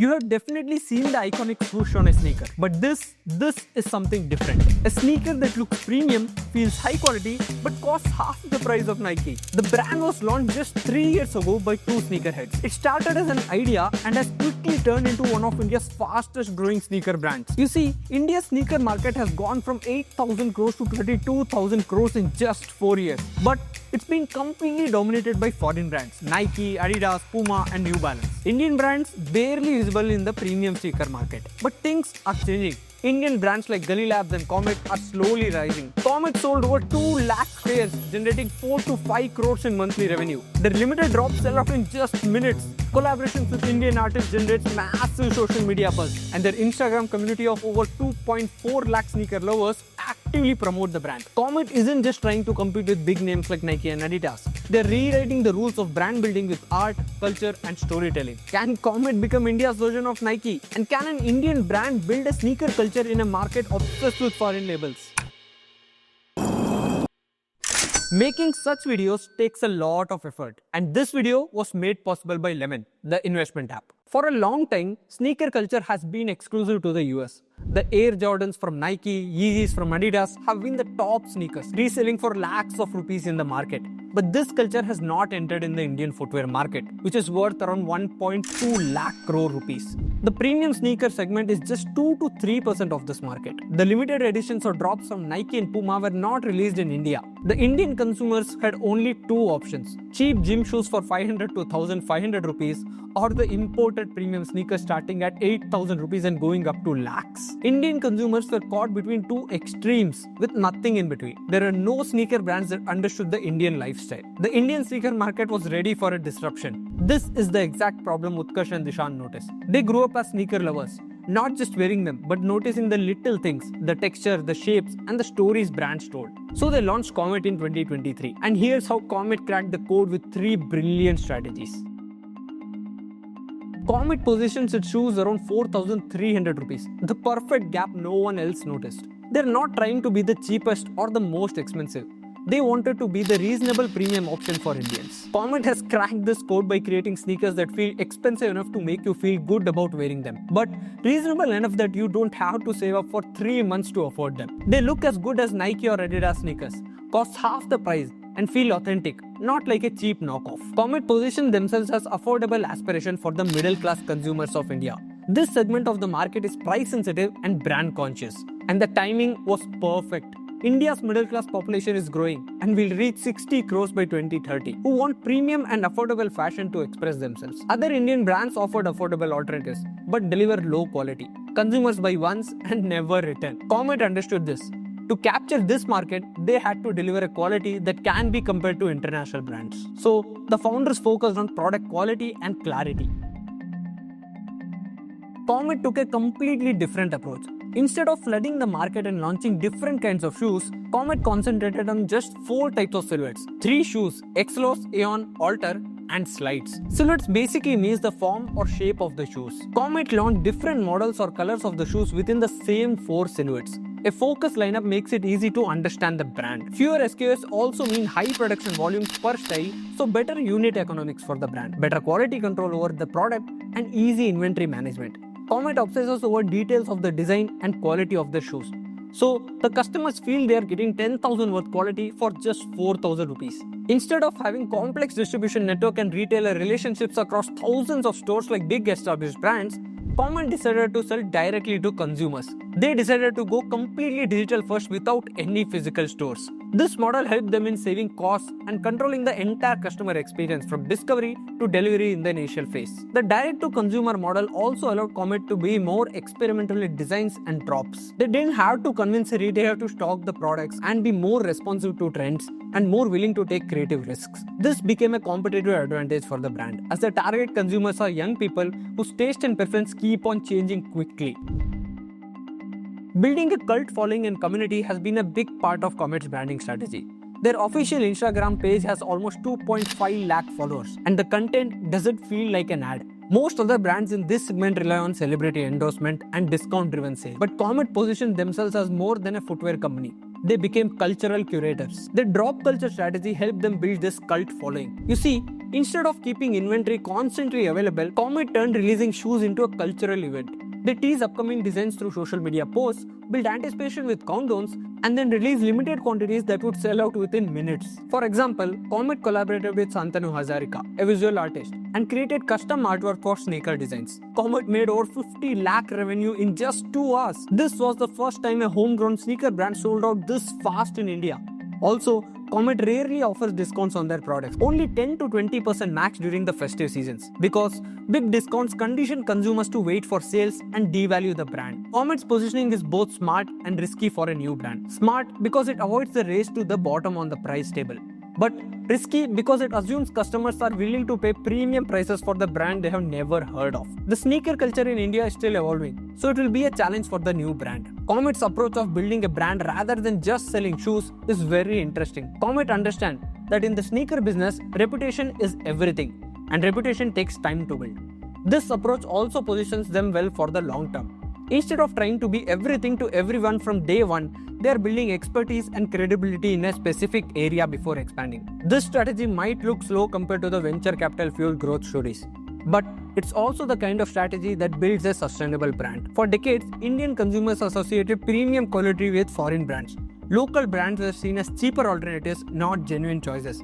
You have definitely seen the iconic swoosh on a sneaker, but this is something different. A sneaker that looks premium, feels high quality, but costs half the price of Nike. The brand was launched just 3 years ago by two sneakerheads. It started as an idea and has quickly turned into one of India's fastest growing sneaker brands. You see, India's sneaker market has gone from 8,000 crores to 22,000 crores in just 4 years. But it's been completely dominated by foreign brands, Nike, Adidas, Puma and New Balance. Indian brands barely visible in the premium sneaker market. But things are changing. Indian brands like GullyLabs and Comet are slowly rising. Comet sold over 2 lakh pairs, generating 4 to 5 crores in monthly revenue. Their limited drops sell out in just minutes. Collaborations with Indian artists generates massive social media buzz, and their Instagram community of over 2.4 lakh sneaker lovers actively promote the brand. Comet isn't just trying to compete with big names like Nike and Adidas. They're rewriting the rules of brand building with art, culture and storytelling. Can Comet become India's version of Nike? And can an Indian brand build a sneaker culture in a market obsessed with foreign labels? Making such videos takes a lot of effort, and this video was made possible by Lemon, the investment app. For a long time, sneaker culture has been exclusive to the US. The Air Jordans from Nike, Yeezys from Adidas have been the top sneakers, reselling for lakhs of rupees in the market. But this culture has not entered in the Indian footwear market, which is worth around 1.2 lakh crore rupees. The premium sneaker segment is just 2 to 3% of this market. The limited editions or drops from Nike and Puma were not released in India. The Indian consumers had only two options: cheap gym shoes for 500 to 1,500 rupees, or the imported premium sneakers starting at 8,000 rupees and going up to lakhs. Indian consumers were caught between two extremes with nothing in between. There are no sneaker brands that understood the Indian lifestyle. The Indian sneaker market was ready for a disruption. This is the exact problem Utkarsh and Dishant noticed. They grew up as sneaker lovers, not just wearing them, but noticing the little things, the texture, the shapes, and the stories brands told. So they launched Comet in 2023. And here's how Comet cracked the code with 3 brilliant strategies. Comet positions its shoes around 4,300 rupees, the perfect gap no one else noticed. They're not trying to be the cheapest or the most expensive. They wanted to be the reasonable premium option for Indians. Comet has cracked this code by creating sneakers that feel expensive enough to make you feel good about wearing them, but reasonable enough that you don't have to save up for 3 months to afford them. They look as good as Nike or Adidas sneakers, cost half the price, and feel authentic, not like a cheap knockoff. Comet position themselves as affordable aspiration for the middle class consumers of India. This segment of the market is price sensitive and brand conscious, and the timing was perfect. India's middle class population is growing and will reach 60 crores by 2030, who want premium and affordable fashion to express themselves. Other Indian brands offered affordable alternatives but deliver low quality. Consumers buy once and never return. Comet understood this. To capture this market, they had to deliver a quality that can be compared to international brands. So, the founders focused on product quality and clarity. Comet took a completely different approach. Instead of flooding the market and launching different kinds of shoes, Comet concentrated on just 4 types of silhouettes. 3 shoes: Exlos, Aeon, Alter, and Slides. Silhouettes basically means the form or shape of the shoes. Comet launched different models or colors of the shoes within the same 4 silhouettes. A focused lineup makes it easy to understand the brand. Fewer SKUs also mean high production volumes per style, so better unit economics for the brand, better quality control over the product, and easy inventory management. Comet obsesses over details of the design and quality of the shoes. So, the customers feel they are getting 10,000 worth quality for just 4,000 rupees. Instead of having complex distribution network and retailer relationships across thousands of stores like big established brands, Comet decided to sell directly to consumers. They decided to go completely digital first without any physical stores. This model helped them in saving costs and controlling the entire customer experience from discovery to delivery in the initial phase. The direct-to-consumer model also allowed Comet to be more experimental in designs and drops. They didn't have to convince a retailer to stock the products and be more responsive to trends and more willing to take creative risks. This became a competitive advantage for the brand, as the target consumers are young people whose taste and preference keep on changing quickly. Building a cult following and community has been a big part of Comet's branding strategy. Their official Instagram page has almost 2.5 lakh followers, and the content doesn't feel like an ad. Most other brands in this segment rely on celebrity endorsement and discount-driven sales, but Comet positioned themselves as more than a footwear company. they became cultural curators. The drop culture strategy helped them build this cult following. You see, instead of keeping inventory constantly available, Comet turned releasing shoes into a cultural event. They tease upcoming designs through social media posts, build anticipation with countdowns, and then release limited quantities that would sell out within minutes. For example, Comet collaborated with Shantanu Hazarika, a visual artist, and created custom artwork for sneaker designs. Comet made over 50 lakh revenue in just 2 hours. This was the first time a homegrown sneaker brand sold out this fast in India. Also, Comet rarely offers discounts on their products, only 10 to 20% max during the festive seasons, because big discounts condition consumers to wait for sales and devalue the brand. Comet's positioning is both smart and risky for a new brand. Smart because it avoids the race to the bottom on the price table, but risky because it assumes customers are willing to pay premium prices for the brand they have never heard of. The sneaker culture in India is still evolving, so it will be a challenge for the new brand. Comet's approach of building a brand rather than just selling shoes is very interesting. Comet understands that in the sneaker business, reputation is everything, and reputation takes time to build. This approach also positions them well for the long term. Instead of trying to be everything to everyone from day one, they are building expertise and credibility in a specific area before expanding. This strategy might look slow compared to the venture capital fueled growth stories, but it's also the kind of strategy that builds a sustainable brand. For decades, Indian consumers associated premium quality with foreign brands. Local brands were seen as cheaper alternatives, not genuine choices.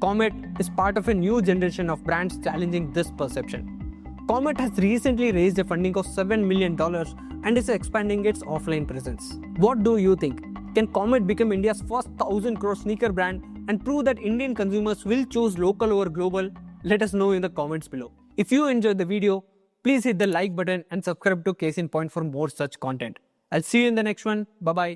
Comet is part of a new generation of brands challenging this perception. Comet has recently raised a funding of $7 million and is expanding its offline presence. What do you think? Can Comet become India's first 1,000 crore sneaker brand and prove that Indian consumers will choose local over global? Let us know in the comments below. If you enjoyed the video, please hit the like button and subscribe to Case in Point for more such content. I'll see you in the next one. Bye bye.